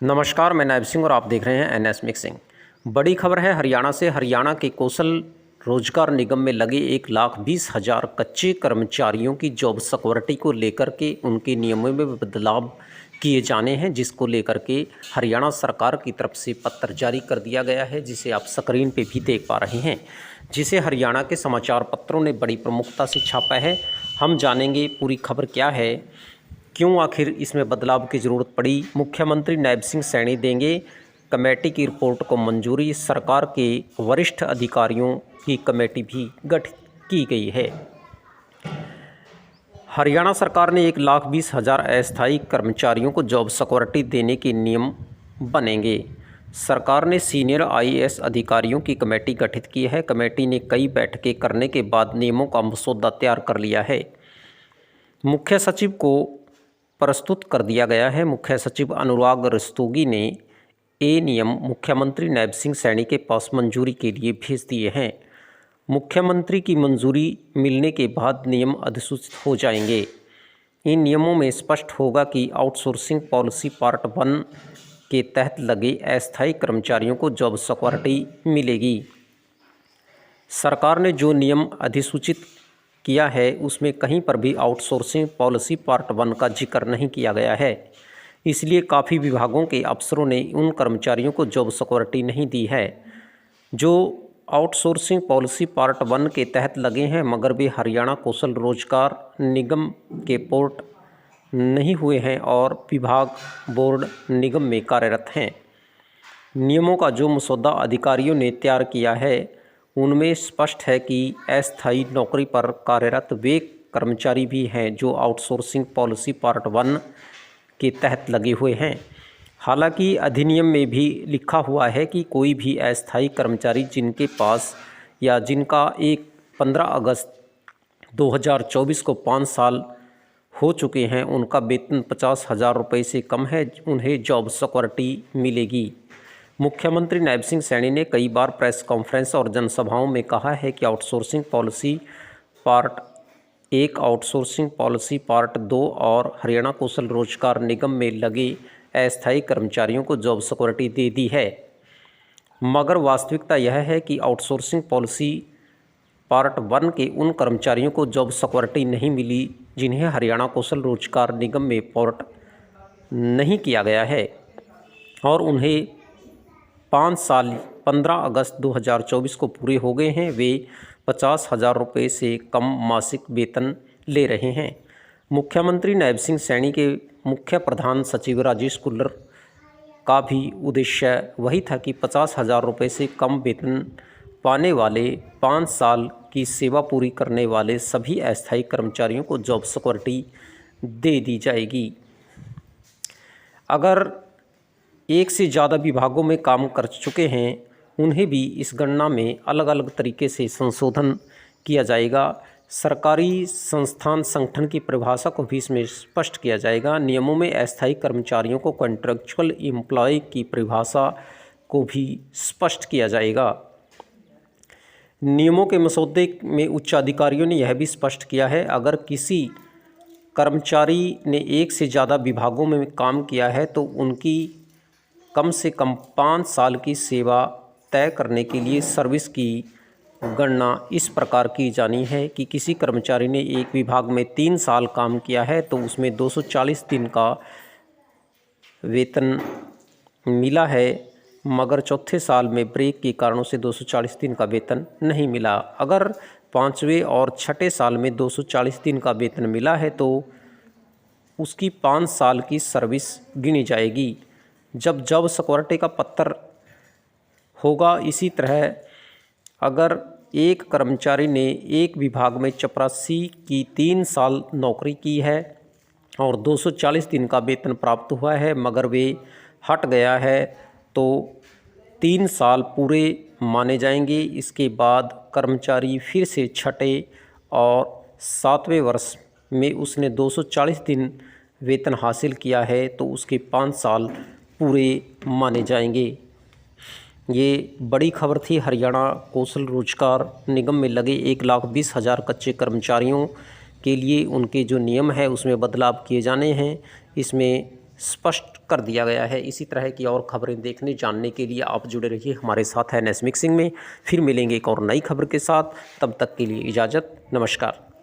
नमस्कार, मैं नायब सिंह और आप देख रहे हैं एनएस मिक्सिंग। बड़ी खबर है हरियाणा से। हरियाणा के कौशल रोजगार निगम में लगे 1,20,000 कच्चे कर्मचारियों की जॉब सिक्योरिटी को लेकर के उनके नियमों में बदलाव किए जाने हैं, जिसको लेकर के हरियाणा सरकार की तरफ से पत्र जारी कर दिया गया है, जिसे आप स्क्रीन पे भी देख पा रहे हैं, जिसे हरियाणा के समाचार पत्रों ने बड़ी प्रमुखता से छापा है। हम जानेंगे पूरी खबर क्या है, क्यों आखिर इसमें बदलाव की ज़रूरत पड़ी। मुख्यमंत्री नायब सिंह सैनी देंगे कमेटी की रिपोर्ट को मंजूरी। सरकार के वरिष्ठ अधिकारियों की कमेटी भी गठित की गई है। हरियाणा सरकार ने 1,20,000 अस्थायी कर्मचारियों को जॉब सिक्योरिटी देने के नियम बनेंगे। सरकार ने सीनियर आईएएस अधिकारियों की कमेटी गठित की है। कमेटी ने कई बैठकें करने के बाद नियमों का मसौदा तैयार कर लिया है। मुख्य सचिव को प्रस्तुत कर दिया गया है। मुख्य सचिव अनुराग रस्तोगी ने ये नियम मुख्यमंत्री नायब सिंह सैनी के पास मंजूरी के लिए भेज दिए हैं। मुख्यमंत्री की मंजूरी मिलने के बाद नियम अधिसूचित हो जाएंगे। इन नियमों में स्पष्ट होगा कि आउटसोर्सिंग पॉलिसी पार्ट 1 के तहत लगे अस्थायी कर्मचारियों को जॉब सिक्योरिटी मिलेगी। सरकार ने जो नियम अधिसूचित किया है उसमें कहीं पर भी आउटसोर्सिंग पॉलिसी पार्ट 1 का जिक्र नहीं किया गया है। इसलिए काफ़ी विभागों के अफसरों ने उन कर्मचारियों को जॉब सिक्योरिटी नहीं दी है जो आउटसोर्सिंग पॉलिसी पार्ट 1 के तहत लगे हैं, मगर वे हरियाणा कौशल रोजगार निगम के पोर्ट नहीं हुए हैं और विभाग बोर्ड निगम में कार्यरत हैं। नियमों का जो मसौदा अधिकारियों ने तैयार किया है उनमें स्पष्ट है कि अस्थायी नौकरी पर कार्यरत वे कर्मचारी भी हैं जो आउटसोर्सिंग पॉलिसी पार्ट 1 के तहत लगे हुए हैं। हालांकि अधिनियम में भी लिखा हुआ है कि कोई भी अस्थायी कर्मचारी जिनके पास या जिनका 15 अगस्त 2024 को 5 साल हो चुके हैं, उनका वेतन 50,000 रुपये से कम है, उन्हें जॉब सिक्योरिटी मिलेगी। मुख्यमंत्री नायब सिंह सैनी ने कई बार प्रेस कॉन्फ्रेंस और जनसभाओं में कहा है कि outsourcing policy part 1, outsourcing policy part 2 और हरियाणा कौशल रोजगार निगम में लगे अस्थायी कर्मचारियों को जॉब सिक्योरिटी दे दी है, मगर वास्तविकता यह है कि आउटसोर्सिंग पॉलिसी पार्ट 1 के उन कर्मचारियों को जॉब सिक्योरिटी नहीं मिली जिन्हें हरियाणा कौशल रोजगार निगम में पोर्ट नहीं किया गया है और उन्हें 5 साल 15 अगस्त 2024 को पूरे हो गए हैं। वे 50,000 रुपये से कम मासिक वेतन ले रहे हैं। मुख्यमंत्री नायब सिंह सैनी के मुख्य प्रधान सचिव राजेश कुल्लर का भी उद्देश्य वही था कि 50,000 रुपये से कम वेतन पाने वाले 5 साल की सेवा पूरी करने वाले सभी अस्थायी कर्मचारियों को जॉब सिक्योरिटी दे दी जाएगी। अगर एक से ज़्यादा विभागों में काम कर चुके हैं उन्हें भी इस गणना में अलग अलग तरीके से संशोधन किया जाएगा। सरकारी संस्थान संगठन की परिभाषा को भी इसमें स्पष्ट किया जाएगा। नियमों में अस्थायी कर्मचारियों को कॉन्ट्रैक्चुअल एम्प्लॉय की परिभाषा को भी स्पष्ट किया जाएगा। नियमों के मसौदे में उच्चाधिकारियों ने यह भी स्पष्ट किया है, अगर किसी कर्मचारी ने एक से ज़्यादा विभागों में काम किया है तो उनकी कम से कम 5 साल की सेवा तय करने के लिए सर्विस की गणना इस प्रकार की जानी है कि किसी कर्मचारी ने एक विभाग में 3 साल काम किया है तो उसमें 240 दिन का वेतन मिला है, मगर चौथे साल में ब्रेक के कारणों से 240 दिन का वेतन नहीं मिला। अगर 5वें और 6ठे साल में 240 दिन का वेतन मिला है तो उसकी 5 साल की सर्विस गिनी जाएगी। जब जॉब सिक्योरिटी का पत्र होगा, इसी तरह अगर एक कर्मचारी ने एक विभाग में चपरासी की 3 साल नौकरी की है और 240 दिन का वेतन प्राप्त हुआ है, मगर वे हट गया है तो 3 साल पूरे माने जाएंगे। इसके बाद कर्मचारी फिर से 6ठे और 7वें वर्ष में उसने 240 दिन वेतन हासिल किया है तो उसके 5 साल पूरे माने जाएंगे। ये बड़ी खबर थी। हरियाणा कौशल रोजगार निगम में लगे 1,20,000 कच्चे कर्मचारियों के लिए उनके जो नियम है उसमें बदलाव किए जाने हैं। इसमें स्पष्ट कर दिया गया है। इसी तरह की और खबरें देखने जानने के लिए आप जुड़े रहिए हमारे साथ है NS मिक्सिंग में। फिर मिलेंगे एक और नई खबर के साथ, तब तक के लिए इजाज़त, नमस्कार।